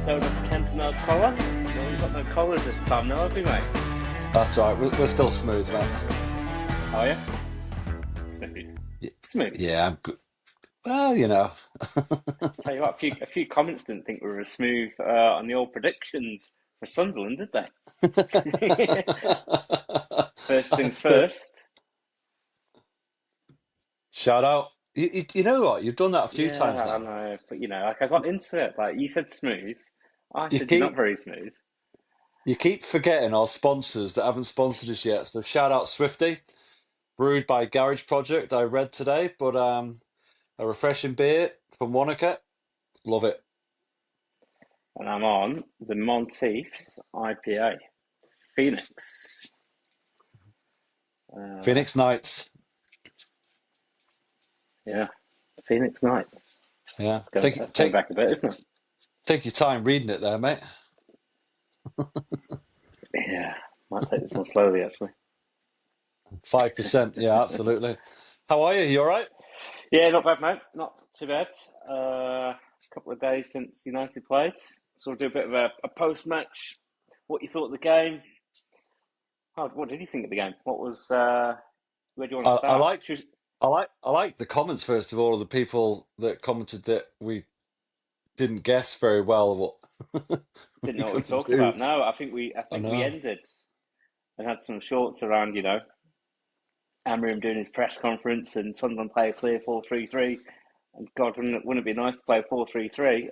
episode of Cantona's Collar. No, we've got no collars this time, no, have we, mate? That's right. We're still smooth, man. Oh, yeah? Smooth. Smooth. Yeah, I'm good. Well, Tell you what, a few comments didn't think we were as smooth on the old predictions for Sunderland, did they? First things first. Shout out. You know what? You've done that a few Yeah, times I now. know, but like I got into it. Like you said, smooth. I You said you're not keep very smooth. you keep forgetting our sponsors that haven't sponsored us yet. So shout out Swifty, brewed by Garage Project. I read today, but a refreshing beer from Wanaka. Love it. And I'm on the Monteith's IPA, Phoenix. Phoenix Knights. Yeah, Phoenix Nights. Yeah. That's going back a bit, isn't it? Take your time reading it there, mate. Yeah, might take this one slowly actually. 5%. Yeah, absolutely. How are you? You all right? Yeah, not bad, mate. Not too bad. A couple of days since United played, so we'll do a bit of a post-match. What you thought of the game? What did you think of the game? What was? Where do you want to I, I start? like I like the comments first of all of the people that commented that we didn't guess very well what Didn't we're know what we going were to talking do. about. No, I I think we know. ended and had some shorts around, Amram doing his press conference and Sunderland play a clear 4-3-3. And God, wouldn't it be nice to play 4-3-3?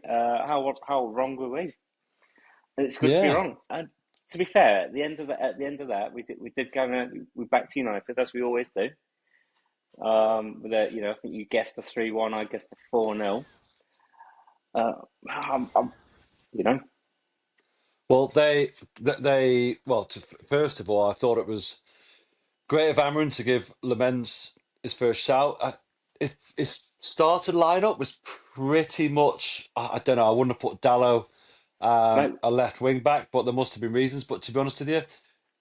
How wrong were we? And it's good to be Yeah. wrong. And to be fair, at the end of that, we did go, we backed United as we always do. With I think you guessed a 3-1, I guessed a 4-0. Uh, I'm, you know, Well, first of all, I thought it was great of Amarin to give Lammens his first shout. His starting lineup was pretty much, I don't know, I wouldn't have put Dallo mate, a left wing back, but there must have been reasons. But to be honest with you,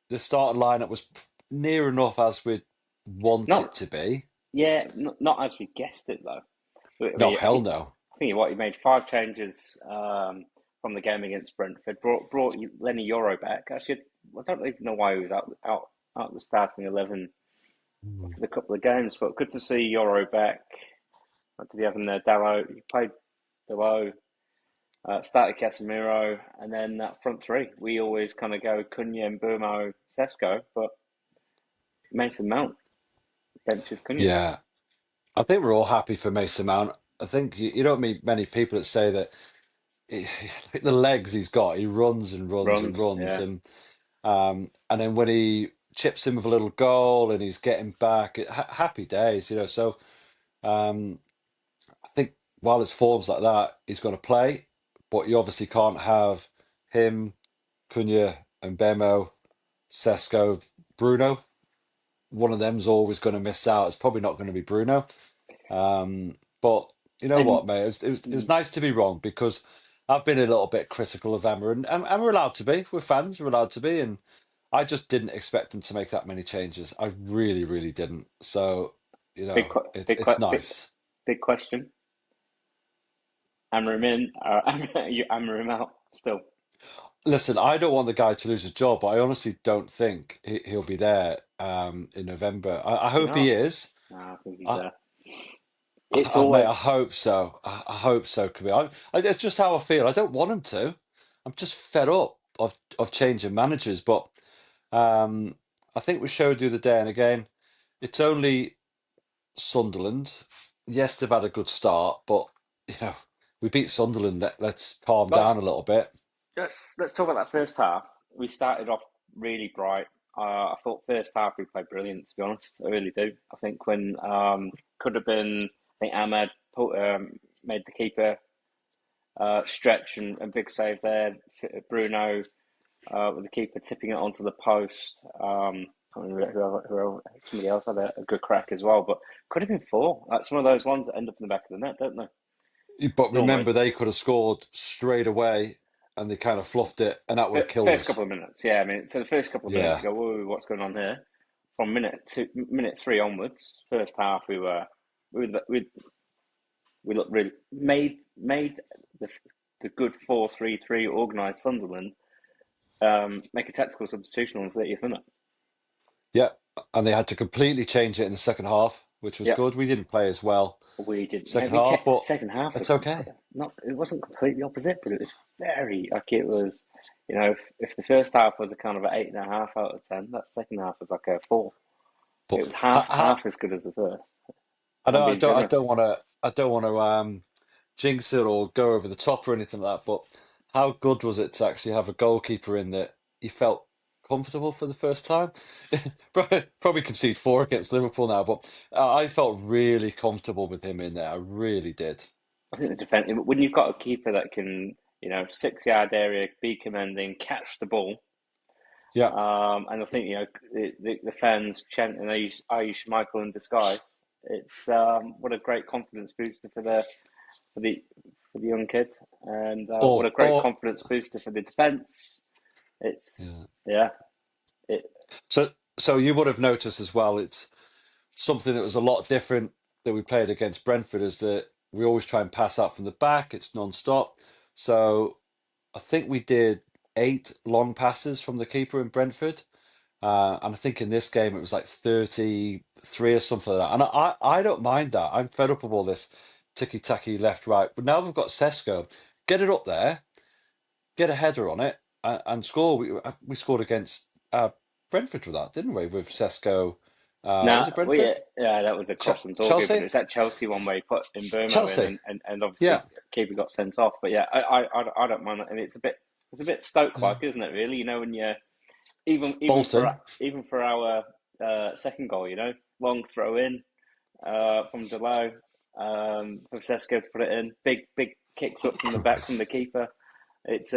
the starting lineup was near enough as we want it not to be. not as we guessed it though. No, I hell think no. he made five changes from the game against Brentford. Brought Lenny Euro back. Actually, I don't even know why he was out of the starting 11 Mm. for the couple of games, but good to see Euro back. What did he have in there? Dallo. He played Dallo. Started Casemiro, and then that front three. We always kind of go Cunha, Burmo, Sesko, but Mason Mount benches Cunha. Yeah, I think we're all happy for Mason Mount. I think you don't meet many people that say that he, the legs he's got, he runs and runs and Runs, runs, yeah. and then when he chips in with a little goal and he's getting back, happy days. So um, I think while his form's like that, he's going to play, but you obviously can't have him, Cunha, and Bemo, Sesko, Bruno. One of them's always going to miss out. It's probably not going to be Bruno. But you know And what, mate? It was nice to be wrong because I've been a little bit critical of Emma, and we're allowed to be. We're fans. We're allowed to be, and I just didn't expect them to make that many changes. I really, really didn't. So big, it's nice. big question. Amarim in, or Amarim out still. Listen, I don't want the guy to lose his job, but I honestly don't think he'll be there in November. I Do you hope he not? is. No, I think he's I, there. It's Mate, always I hope so. I hope so, Kabir. It's just how I feel. I don't want him to. I'm just fed up of changing managers. But I think we showed the other day, and again, it's only Sunderland. Yes, they've had a good start, but you know, we beat Sunderland. Let's calm down let's a little bit. let's talk about that first half. We started off really bright. I thought first half we played brilliant. To be honest, I really do. I think when could have been. I think Ahmed made the keeper stretch and big save there. Bruno with the keeper tipping it onto the post. I can't remember somebody else had a good crack as well, but could have been four. That's one of those ones that end up in the back of the net, don't they? But Normally, remember, they could have scored straight away, and they kind of fluffed it, and that would have killed first us. couple of minutes, yeah. I mean, so the first couple of minutes, Yeah. you go, "Whoa, what's going on here?" From minute three onwards, first half, we looked really made the the good 4-3-3 organised Sunderland make a tactical substitution on the 30th minute. Yeah, and they had to completely change it in the second half, which was Yeah, good. We didn't play as well we did. Mate, second we half, kept the but second half it's was okay. not. It wasn't completely opposite, but it was very like it was. If the first half was a kind of an 8.5 out of 10, that second half was like a 4. It But was half as good as the first. I I'm know being I don't generous. want to jinx it or go over the top or anything like that. But how good was it to actually have a goalkeeper in that you felt comfortable for the first time? Probably concede four against Liverpool now, but I felt really comfortable with him in there. I really did. I think the defense when you've got a keeper that can, 6 yard area, be commanding, catch the ball. Yeah. And I think the fans chant and Ayush Michael in disguise. It's what a great confidence booster for the for the young kid, and what a great Or confidence booster for the defence. It's yeah. yeah, it So you would have noticed as well. It's something that was a lot different that we played against Brentford is that we always try and pass out from the back. It's non-stop. So I think we did 8 long passes from the keeper in Brentford. And I think in this game it was like 33 or something like that. And I don't mind that. I'm fed up of all this ticky-tacky left, right. But now we've got Sesko. Get it up there, get a header on it, and score. We scored against Brentford with that, didn't we? With Sesko. Was nah. it Well, yeah, Brentford? yeah, that was a cross and talkie, but Chelsea? it's that Chelsea one where he put in Burmo in, Chelsea. and obviously Yeah. keeper got sent off. But yeah, I don't mind that. I mean, it's a bit Stoke Yeah. like, isn't it? Really, when you Bolton. even for our second goal, long throw in from Delau, for Sesko to put it in, big kicks up from the back from the keeper. It's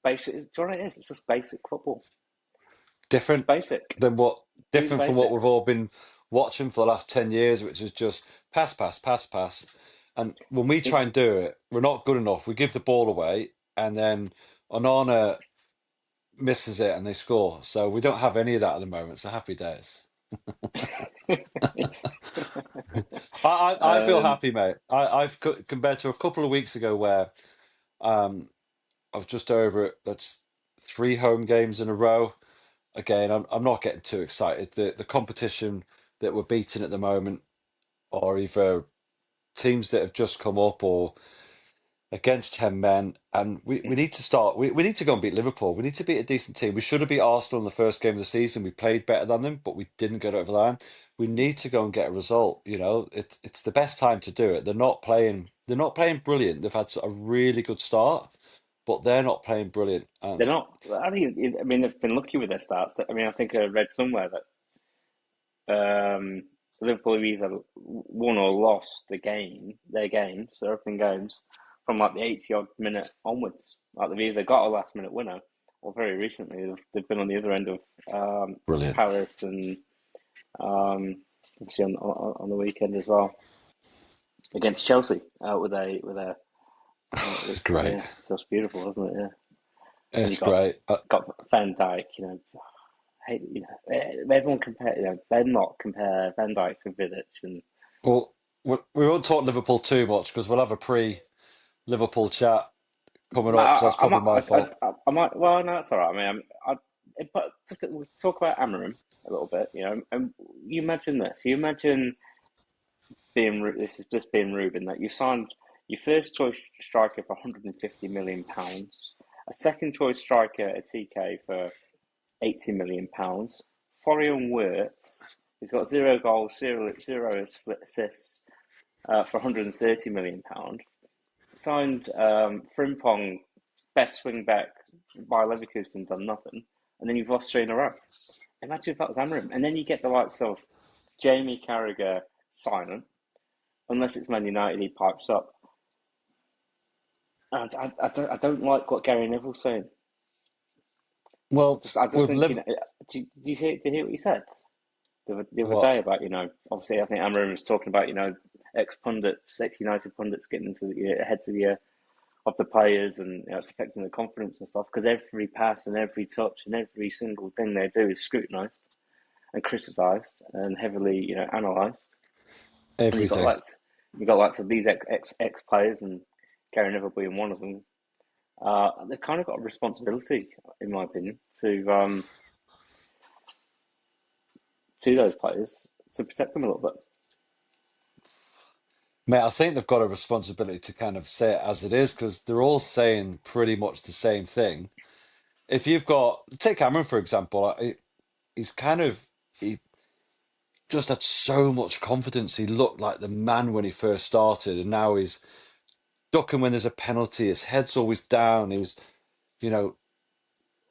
basic. Do you know what it is? It's just basic football. Just Different basic. than what Do the different from what we've basics. all been watching for the last 10 years, which is just pass, pass, pass, pass. And when we try and do it, we're not good enough. We give the ball away and then Onana misses it and they score. So we don't have any of that at the moment. So happy days. I feel um, happy, mate. Compared to a couple of weeks ago where um, I was just over it. That's 3 home games in a row. Again, I'm not getting too excited. The competition that we're beating at the moment are either teams that have just come up or against 10 men. And we need to start. We need to go and beat Liverpool. We need to beat a decent team. We should have beat Arsenal in the first game of the season. We played better than them, but we didn't get over the line. We need to go and get a result. It's the best time to do it. They're not playing brilliant. They've had a really good start, but they're not playing brilliant. they're And not. I mean, they've been lucky with their starts. I mean, I think I read somewhere that Liverpool have either won or lost their games, their opening games, from like the 80 odd minute onwards. Like they've either got a last minute winner, or very recently they've been on the other end of brilliant. Paris and obviously on the weekend as well against Chelsea with a It's great. yeah, just beautiful, isn't it? Yeah, and you It's great. got Van Dijk, hey, everyone compare, they're not compare Van Dijk to Vidic and Well, we won't talk Liverpool too much because we'll have a pre-Liverpool chat coming up. So that's I probably my might, fault. I might. Well, no, that's all right. I mean, but just we'll talk about Amarim a little bit. And you imagine this. You imagine this is just being Ruben that you signed your first choice striker for 150 million pounds, a second choice striker at TK for 80 million pounds. Florian Wirtz, he's got 0 goals, zero assists for 130 million pound. Signed Frimpong, best swing back by Leverkusen, done nothing, and then you've lost 3 in a row. Imagine if that was Amarim, and then you get the likes of Jamie Carragher signing, unless it's Man United, he pipes up. And I don't like what Gary Neville's saying. Well, I just with think, Liv, did you hear what he said the other what? day about, obviously I think Amarim was talking about, ex-pundits, ex-United pundits getting into the heads of the players, and it's affecting their confidence and stuff because every pass and every touch and every single thing they do is scrutinised and criticised and heavily, analysed. And Everything. you've got lots of these ex players and Gary Neville being one of them they've kind of got a responsibility, in my opinion, to those players to protect them a little bit. Mate, I think they've got a responsibility to kind of say it as it is because they're all saying pretty much the same thing. If you've got, take Cameron for example, he's kind of, he just had so much confidence. He looked like the man when he first started, and now he's ducking when there's a penalty. His head's always down. He's, you know,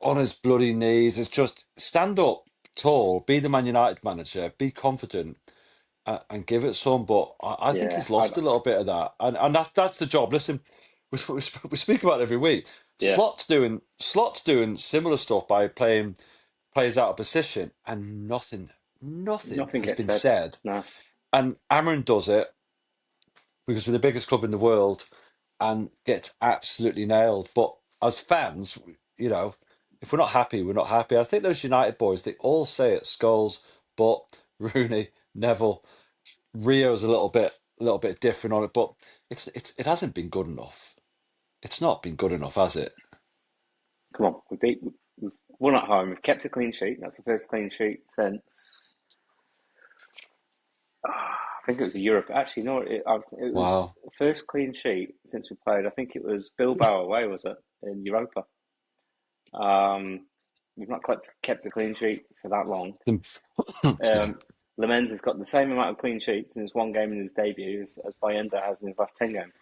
on his bloody knees. It's just stand up tall, be the Man United manager, be confident, and give it some. But I think Yeah, he's lost a little bit of that, and that's the job. Listen, we speak about it every week. yeah, Slot's doing similar stuff by playing players out of position, and nothing nothing has gets been said. said. No, And Amron does it because we're the biggest club in the world and gets absolutely nailed. But as fans, if we're not happy, we're not happy. I think those United boys, they all say it. Scholes, Butt, Rooney, Neville, Rio's a little bit different on it, but it hasn't been good enough. It's not been good enough, has it? come on, we've won at home. We've kept a clean sheet. That's the first clean sheet since I think it was a Europe. Actually, no, it was Wow. the first clean sheet since we played. I think it was Bilbao away, was it, in Europa? Um, we've not kept a clean sheet for that long. Yeah, Lammens has got the same amount of clean sheets in his one game in his debut as Bayenda has in his last 10 games.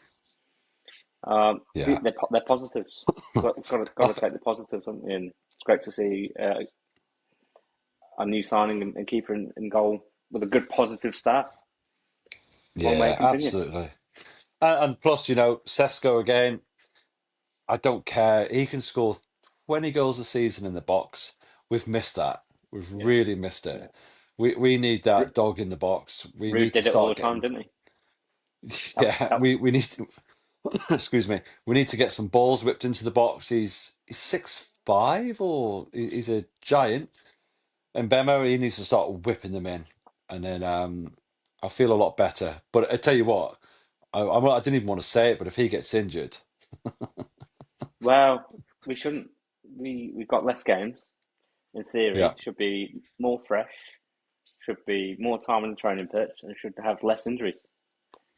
yeah. They're positives. Got to I th take the positives, haven't we? And it's great to see a new signing and keeper in goal with a good positive start. Long way to yeah, continue. absolutely. And plus, Sesko again. I don't care. He can score 20 goals a season in the box. We've missed that. We've Yeah, really missed yeah. it. We need that Ru- dog in the box. We Rude need to did it all the start time, getting. didn't he? That, Yeah, that, we need to. Excuse me. We need to get some balls whipped into the box. He's 6'5", or he's a giant. And Bemo, he needs to start whipping them in, and then I feel a lot better. But I tell you what, I didn't even want to say it, but if he gets injured, well, we shouldn't. We've got less games. In yeah. theory, should be more fresh. Should be more time on the training pitch, and should have less injuries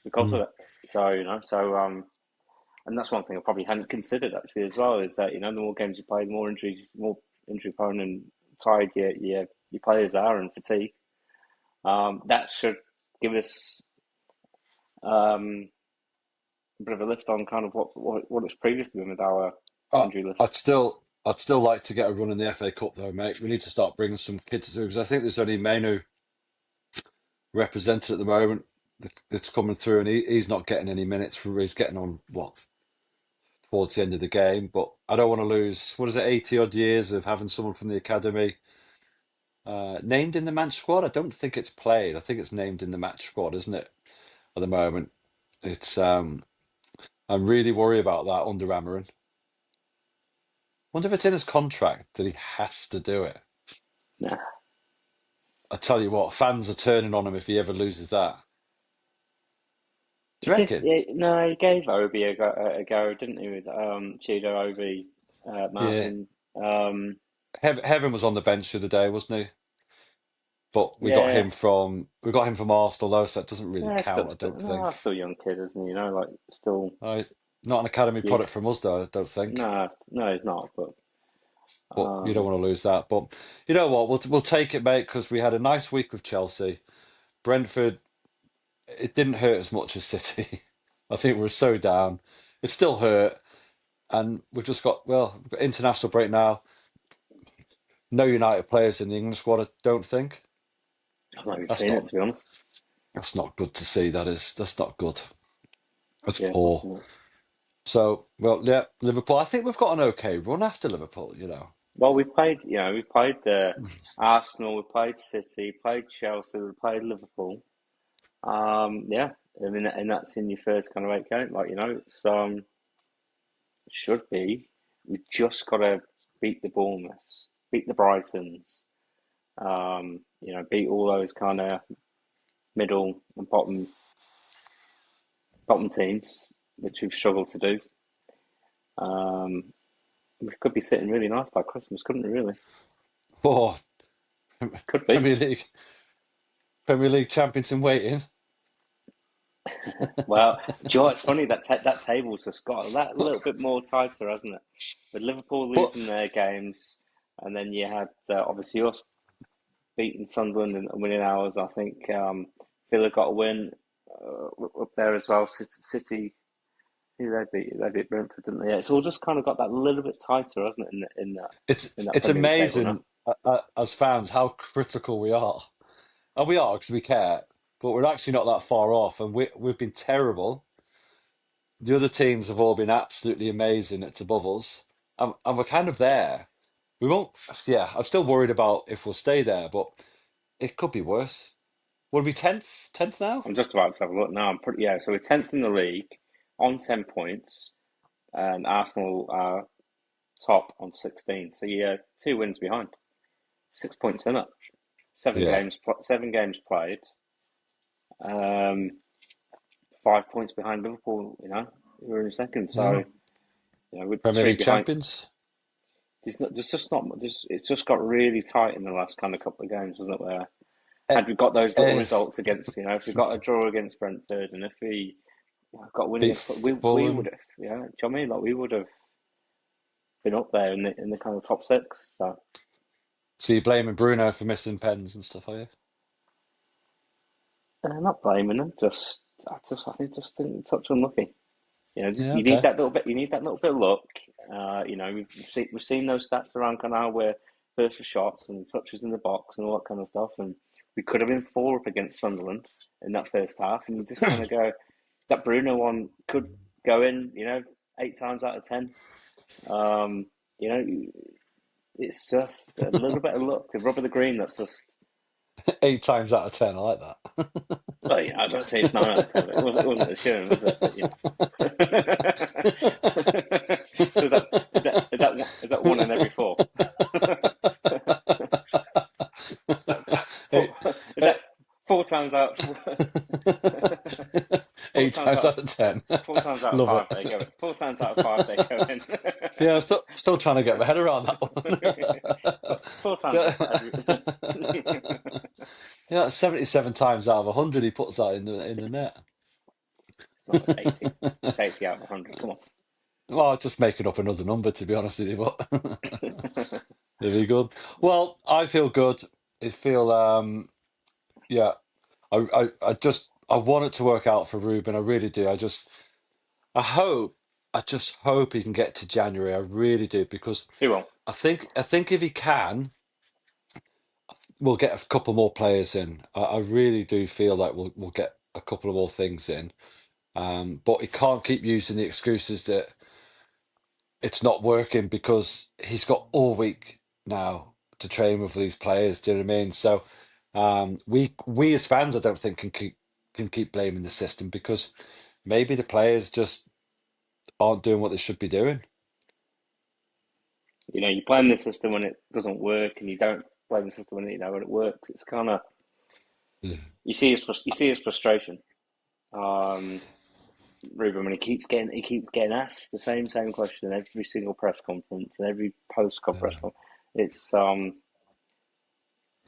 because Mm. of it. So and that's one thing I probably hadn't considered actually as well is that the more games you play, the more injury prone and tired your players are and fatigue. That should give us um, a bit of a lift on kind of what it's previously been with our Uh, injury list. I'd still like to get a run in the FA Cup though, mate. We need to start bringing some kids through because I think there's only Manu represented at the moment that's coming through, and he's not getting any minutes. He's getting on what towards the end of the game, but I don't want to lose. What is it, 80 odd years of having someone from the academy named in the match squad? I don't think it's played. I think it's named in the match squad, isn't it? At the moment, it's I'm really worried about that under Amarin. Wonder if it's in his contract that he has to do it. Nah. I tell you what, fans are turning on him if he ever loses that. Do you reckon? No, he gave Obi a go, didn't he, with Chido, Obi, Yeah, Martin. Um, Heaven was on the bench the other day, wasn't he? But yeah, we got him from Arsenal though, so that doesn't really yeah, count, still, I still, don't no, think. still a young kid, isn't he? Like still Not an academy product youth. from us though, I don't think. No, no, he's not. But But you don't um, want to lose that. But you know what? We'll take it, mate, because we had a nice week with Chelsea. Brentford, it didn't hurt as much as City. I think we were so down. It still hurt, and we've got international break now. No United players in the England squad, I don't think. I've not even That's seen it not to be honest. that's not good to see. That's not good. That's Yeah, poor. no. So, well, yeah, Liverpool. I think we've got an okay run after Liverpool. Well, we played Arsenal, we played City, played Chelsea, we played Liverpool. Yeah, I mean, and that's in your first kind of 8 game. Like it's should be. We just got to beat the Bournemouths, beat the Brightons. Beat all those kind of middle and bottom teams, which we've struggled to do. Um, we could be sitting really nice by Christmas, couldn't we? Really, Oh, could be. Premier League, Premier League champions in waiting. Well, do you know what's funny? That table's just got that little bit more tighter, hasn't it? With Liverpool But losing their games, and then you had obviously us beating Sunderland and winning ours. I think Villa got a win up there as well. City, who they beat? They beat Brentford, didn't they? Yeah, it's all just kind of got that little bit tighter, hasn't it? In that it's Premier League table now. amazing as fans how critical we are, and we are because we care. But we're actually not that far off, and we've been terrible. The other teams have all been absolutely amazing. It's above us, and we're kind of there. We won't. Yeah, I'm still worried about if we'll stay there, but it could be worse. Will we 10th? 10th now? I'm just about to have a look now. I'm pretty yeah. So we're 10th in the league on 10 points, and Arsenal are top on 16. So yeah, 2 wins behind, 6 points in it. Seven Yeah. games, 7 games played. Um, 5 points behind Liverpool. We're in second. Yeah. So we're Premier three League behind. champions. There's just not. It's just got really tight in the last kind of couple of games, wasn't it? Where Eh, had we got those little eh, results against, if we got a draw against Brentford, and if we got a win beat against, we would Fulham. have, do you know what I mean? Like we would have been up there in the kind of top six. So So you're blaming Bruno for missing pens and stuff, are you? not blaming them, I think it's touch unlucky. Just Yeah, you need okay. that little bit. You need that little bit of luck. We've seen those stats around kind of where first for shots and touches in the box and all that kind of stuff. And we could have been 4 up against Sunderland in that first half, and you just kind of go that Bruno one could go in. 8 times out of 10. Um, you know, it's just a little bit of luck, the rub of the green. That's just. 8 times out of 10. I like that. Well, I don't say it's 9 out of 10. But it wasn't a shame, was it? But, so is that one in every four? Four, eight, is that 4 times out? Four eight times times out. out of 10. 4 times out of Love five, it. they go in. 4 times out of five, they go in. Yeah, I'm still trying to get my head around that one. Four times Yeah. out of every. Yeah, 77 times out of 100 he puts that in the net. It's not. It's 80. It's 80 out of 100. Come Well, just making up another number to be honest with you, but on. very good. Well, I feel good. I feel yeah. I want it to work out for Ruben. I really do. I hope I just hope he can get to January. I really do because Who won't? I think if he can, we'll get a couple more players in. I really do feel like we'll get a couple of more things in. But he can't keep using the excuses that it's not working because he's got all week now to train with these players. Do you know what I mean? So we as fans, I don't think can keep blaming the system because maybe the players just aren't doing what they should be doing. You blame the system when it doesn't work, and you don't blame the system when it works. It's kind of Yeah. you see his frustration. Um, Ruben, when he keeps getting asked the same question in every single press conference and every post-club press conference.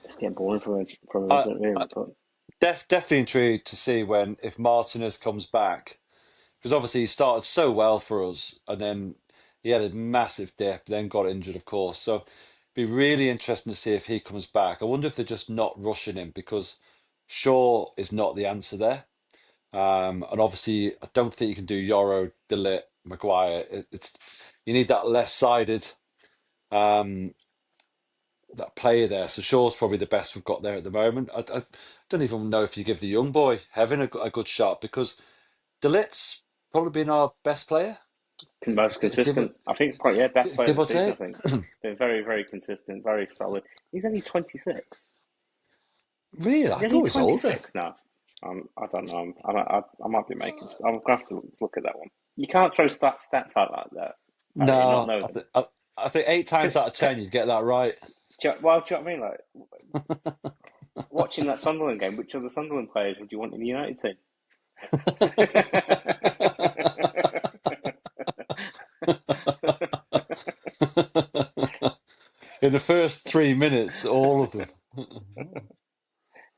It's getting boring from him, I, isn't it? I Really, but definitely intrigued to see when if Martinez comes back because obviously he started so well for us and then he had a massive dip, then got injured, of course. So it'd be really interesting to see if he comes back. I wonder if they're just not rushing him because Shaw is not the answer there. And obviously, I don't think you can do Yoro, Delit, Maguire. It's you need that left-sided um, that player there. So Shaw's probably the best we've got there at the moment. I don't even know if you give the young boy Heaven a good shot because Delit's probably been our best player. most Give consistent. I think quite best player of give the or season. I take. think been very very consistent, very solid. He's only 26. Really, He's I only thought he was older. 26 now. I don't know. I might be making. I'm gonna have to look at that one. You can't throw stats out like that, Harry, and not No, know I, them. th I think eight times Can, out of can, 10 you'd get that right. well, do you know what I mean? Like watching that Sunderland game, which other Sunderland players would you want in the United team? In the first 3 minutes, all of them.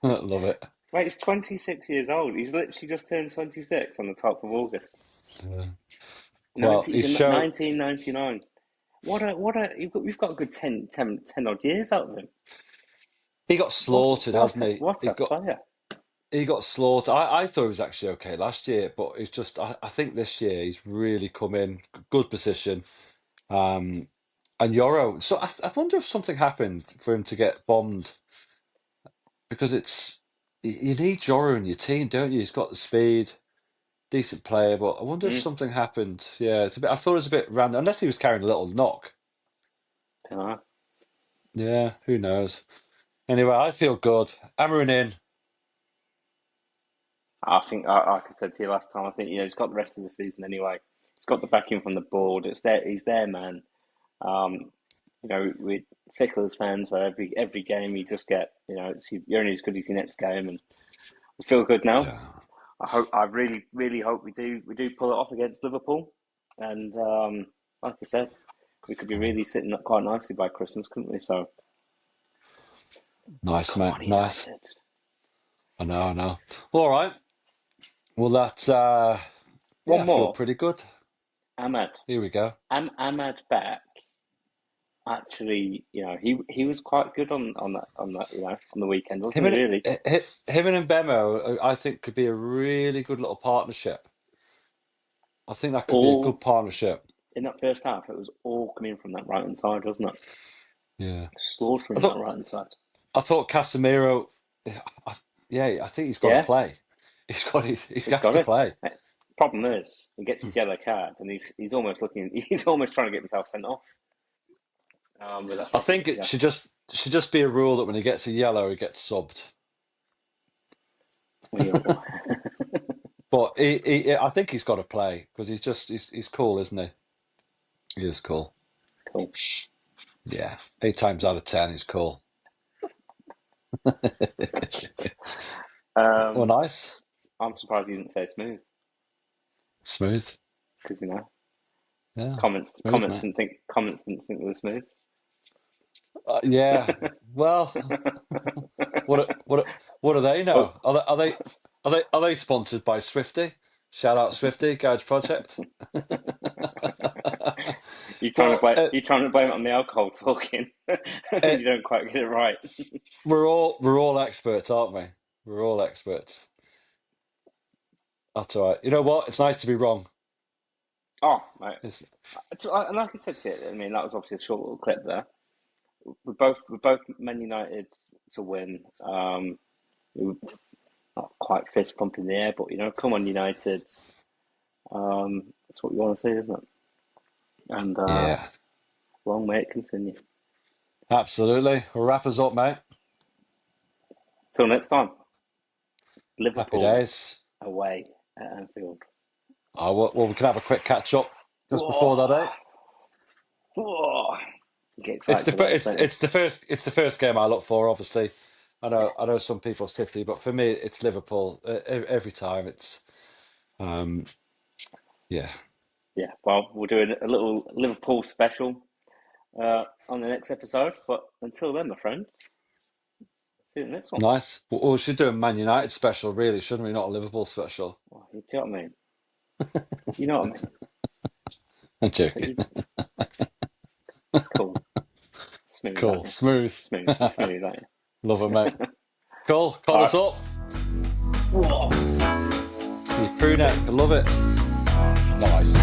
Love it. Mate, he's 26 years old. He's literally just turned 26 on the 12th of August. Yeah. Well, he He's in showed 1999. We've got a good 10 odd years out of him. he got slaughtered, hasn't he? What He a got player. he got slaughtered. I thought he was actually okay last year, but it's just I think this year he's really come in good position. Um, and Euro. So I wonder if something happened for him to get bombed because you need Euro in your team, don't you? He's got the speed, decent player, but I wonder if Mm, something happened. Yeah, it's a bit. I thought it was a bit random, unless he was carrying a little knock. dunno. Yeah, who knows? Anyway, I feel good. Hammering in. I think, like I said to you last time, I think he's got the rest of the season anyway. He's got the backing from the board. It's there. He's there, man. Um, we fickle as fans, where every game you just get, you're only as good as your next game, and we feel good now. Yeah. I really, really hope we do pull it off against Liverpool, and like I said, we could be really sitting up quite nicely by Christmas, couldn't we? So Nice, come mate. on, Nice. United, I know, I know. All right. Well, that's yeah, one I feel more. pretty good. Ahmad, Here we go. Ahmad back. Actually, he was quite good on that on the weekend, wasn't Him he? and Really, him and Mbemo, I think, could be a really good little partnership. I think that could be a good all partnership. in that first half, it was all coming from that right hand side, wasn't it? Yeah. I Slaughtering that thought right hand side. I thought Casemiro. I, yeah, I think he's got to Yeah, play. He's he's got got to it. play. Problem is, he gets his yellow card, and he's almost looking. He's almost trying to get himself sent off. With that I second, think it yeah. should just be a rule that when he gets a yellow, he gets subbed. Well, But I think he's got to play because he's cool, isn't he? He is cool. cool. Yeah, 8 times out of 10, he's cool. Well, Um, nice, I'm surprised you didn't say smooth smooth. because Yeah, comments smooth, comments mate. didn't think it was smooth. Yeah. Well, what do they Oh, know? Are they sponsored by Swifty? Shout out Swifty, Garage Project. But you trying to blame it on the alcohol talking, uh, and you don't quite get it right. we're all experts, aren't we? We're all experts. That's all right. You know what? It's nice to be wrong. Oh, mate. It's, And like I said to you, I mean that was obviously a short little clip there. We're both Man United to win. We were not quite fist pump in the air, but come on, United. That's what you want to see, isn't it? And yeah, long may it continue. absolutely. Well, wrap us up, mate. Till next time, Happy Liverpool days. away at Anfield. Well, we can have a quick catch up just before that, Whoa, eh? whoa. You get It's excited the for fir- those, don't you? it's the first game I look for. Obviously, I know some people are City, but for me, it's Liverpool every time. It's um, yeah, Yeah. Well, we'll do a little Liverpool special on the next episode. But until then, my friend, see you in the next one. nice. Well, we should do a Man United special, really, shouldn't we? Not a Liverpool special. Well, you know what I mean? You know what I mean? I'm But joking. you, cool, smooth, aren't Cool, you? smooth. Smooth, you're smooth, aren't Love it, mate. you? Cool. All Call us right. up. Whoa. You crew neck. I love it. Nice.